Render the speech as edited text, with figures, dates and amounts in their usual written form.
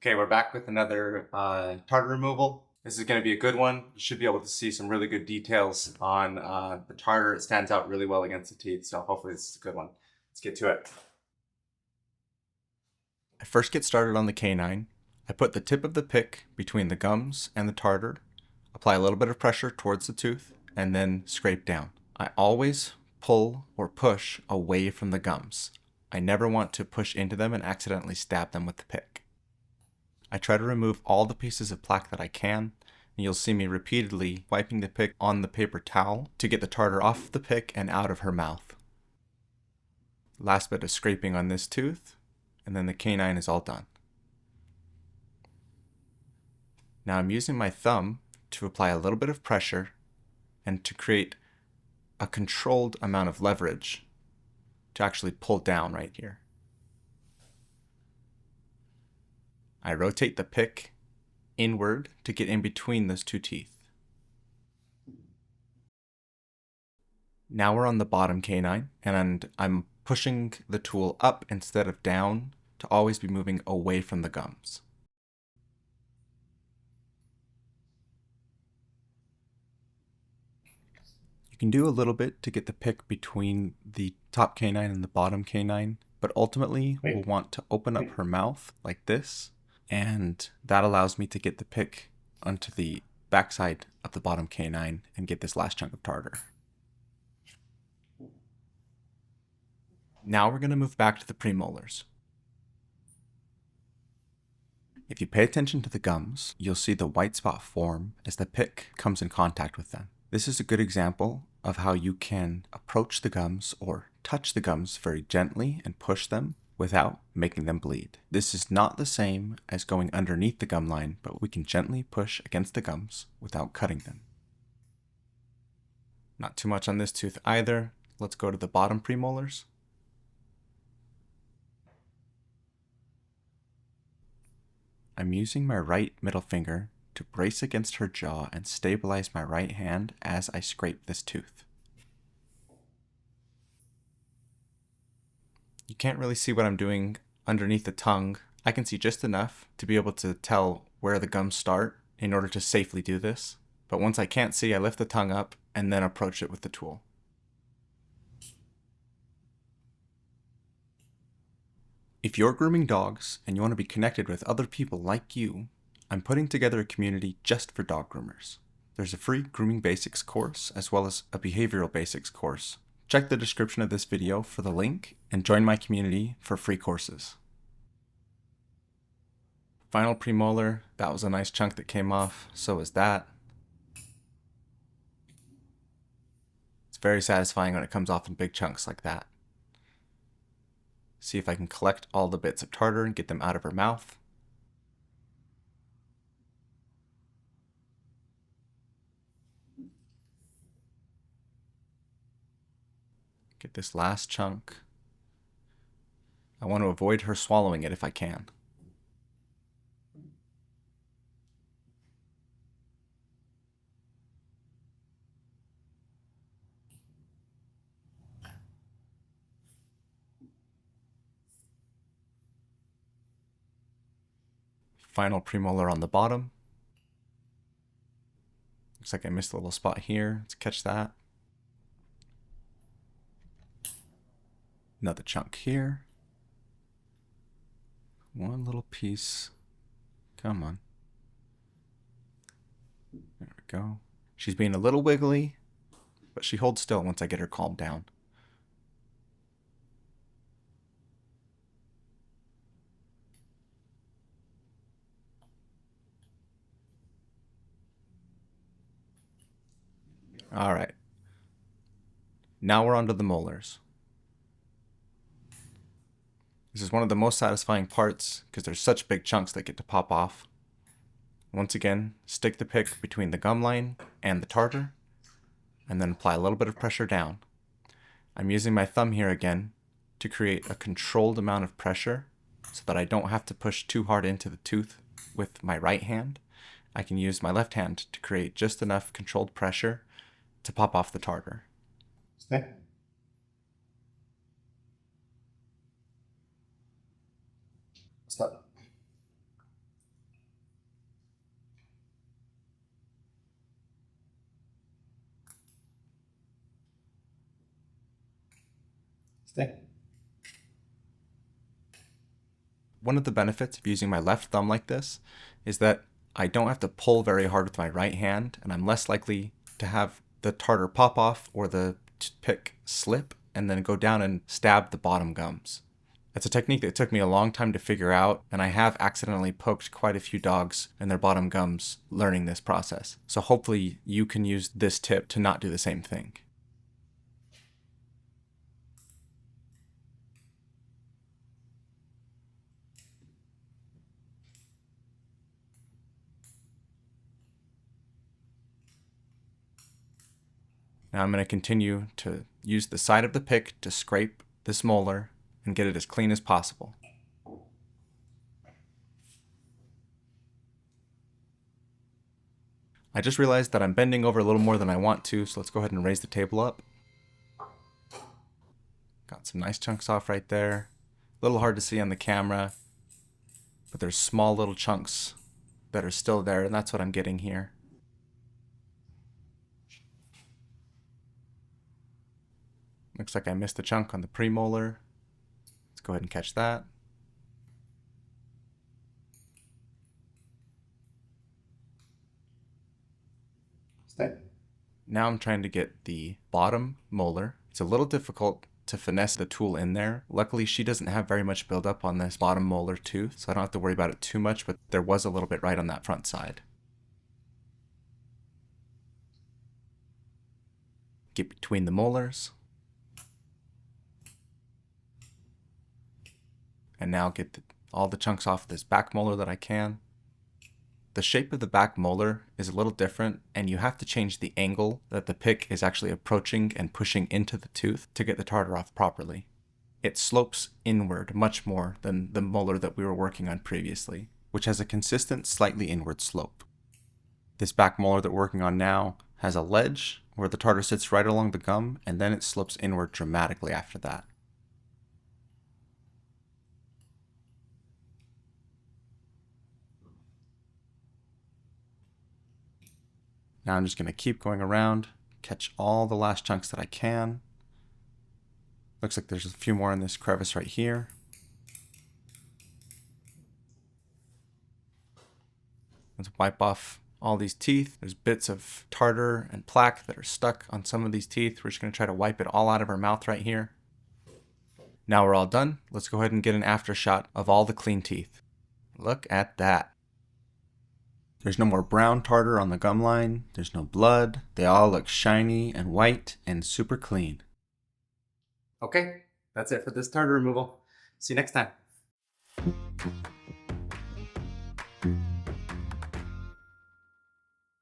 Okay, we're back with another tartar removal. This is going to be a good one. You should be able to see some really good details on the tartar. It stands out really well against the teeth, so hopefully this is a good one. Let's get to it. I first get started on the canine. I put the tip of the pick between the gums and the tartar, apply a little bit of pressure towards the tooth, and then scrape down. I always pull or push away from the gums. I never want to push into them and accidentally stab them with the pick. I try to remove all the pieces of plaque that I can, and you'll see me repeatedly wiping the pick on the paper towel to get the tartar off the pick and out of her mouth. Last bit of scraping on this tooth, and then the canine is all done. Now I'm using my thumb to apply a little bit of pressure and to create a controlled amount of leverage to actually pull down right here. I rotate the pick inward to get in between those two teeth. Now we're on the bottom canine, and I'm pushing the tool up instead of down to always be moving away from the gums. You can do a little bit to get the pick between the top canine and the bottom canine, but ultimately we'll want to open up her mouth like this, and that allows me to get the pick onto the backside of the bottom canine and get this last chunk of tartar. Now we're going to move back to the premolars. If you pay attention to the gums, you'll see the white spot form as the pick comes in contact with them. This is a good example of how you can approach the gums or touch the gums very gently and push them without making them bleed. This is not the same as going underneath the gum line, but we can gently push against the gums without cutting them. Not too much on this tooth either. Let's go to the bottom premolars. I'm using my right middle finger to brace against her jaw and stabilize my right hand as I scrape this tooth. You can't really see what I'm doing underneath the tongue. I can see just enough to be able to tell where the gums start in order to safely do this. But once I can't see, I lift the tongue up and then approach it with the tool. If you're grooming dogs and you want to be connected with other people like you, I'm putting together a community just for dog groomers. There's a free grooming basics course as well as a behavioral basics course. Check the description of this video for the link and join my community for free courses. Final premolar, that was a nice chunk that came off, so is that. It's very satisfying when it comes off in big chunks like that. See if I can collect all the bits of tartar and get them out of her mouth. Get this last chunk. I want to avoid her swallowing it if I can. Final premolar on the bottom. Looks like I missed a little spot here. Let's catch that. Another chunk here. One little piece. Come on. There we go. She's being a little wiggly, but she holds still once I get her calmed down. All right. Now we're onto the molars. This is one of the most satisfying parts because there's such big chunks that get to pop off. Once again, stick the pick between the gum line and the tartar, and then apply a little bit of pressure down. I'm using my thumb here again to create a controlled amount of pressure so that I don't have to push too hard into the tooth with my right hand. I can use my left hand to create just enough controlled pressure to pop off the tartar. Stay. Stop. Stay. One of the benefits of using my left thumb like this is that I don't have to pull very hard with my right hand, and I'm less likely to have the tartar pop off or the pick slip and then go down and stab the bottom gums. It's a technique that took me a long time to figure out, and I have accidentally poked quite a few dogs in their bottom gums learning this process. So hopefully you can use this tip to not do the same thing. Now I'm going to continue to use the side of the pick to scrape this molar and get it as clean as possible. I just realized that I'm bending over a little more than I want to, so let's go ahead and raise the table up. Got some nice chunks off right there. A little hard to see on the camera, but there's small little chunks that are still there, and that's what I'm getting here. Looks like I missed a chunk on the premolar. Let's go ahead and catch that. Stay. Now I'm trying to get the bottom molar. It's a little difficult to finesse the tool in there. Luckily, she doesn't have very much buildup on this bottom molar tooth, so I don't have to worry about it too much, but there was a little bit right on that front side. Get between the molars. And now get all the chunks off this back molar that I can. The shape of the back molar is a little different, and you have to change the angle that the pick is actually approaching and pushing into the tooth to get the tartar off properly. It slopes inward much more than the molar that we were working on previously, which has a consistent, slightly inward slope. This back molar that we're working on now has a ledge where the tartar sits right along the gum, and then it slopes inward dramatically after that. Now I'm just going to keep going around, catch all the last chunks that I can. Looks like there's a few more in this crevice right here. Let's wipe off all these teeth. There's bits of tartar and plaque that are stuck on some of these teeth. We're just going to try to wipe it all out of our mouth right here. Now we're all done. Let's go ahead and get an after shot of all the clean teeth. Look at that. There's no more brown tartar on the gum line. There's no blood. They all look shiny and white and super clean. Okay, that's it for this tartar removal. See you next time.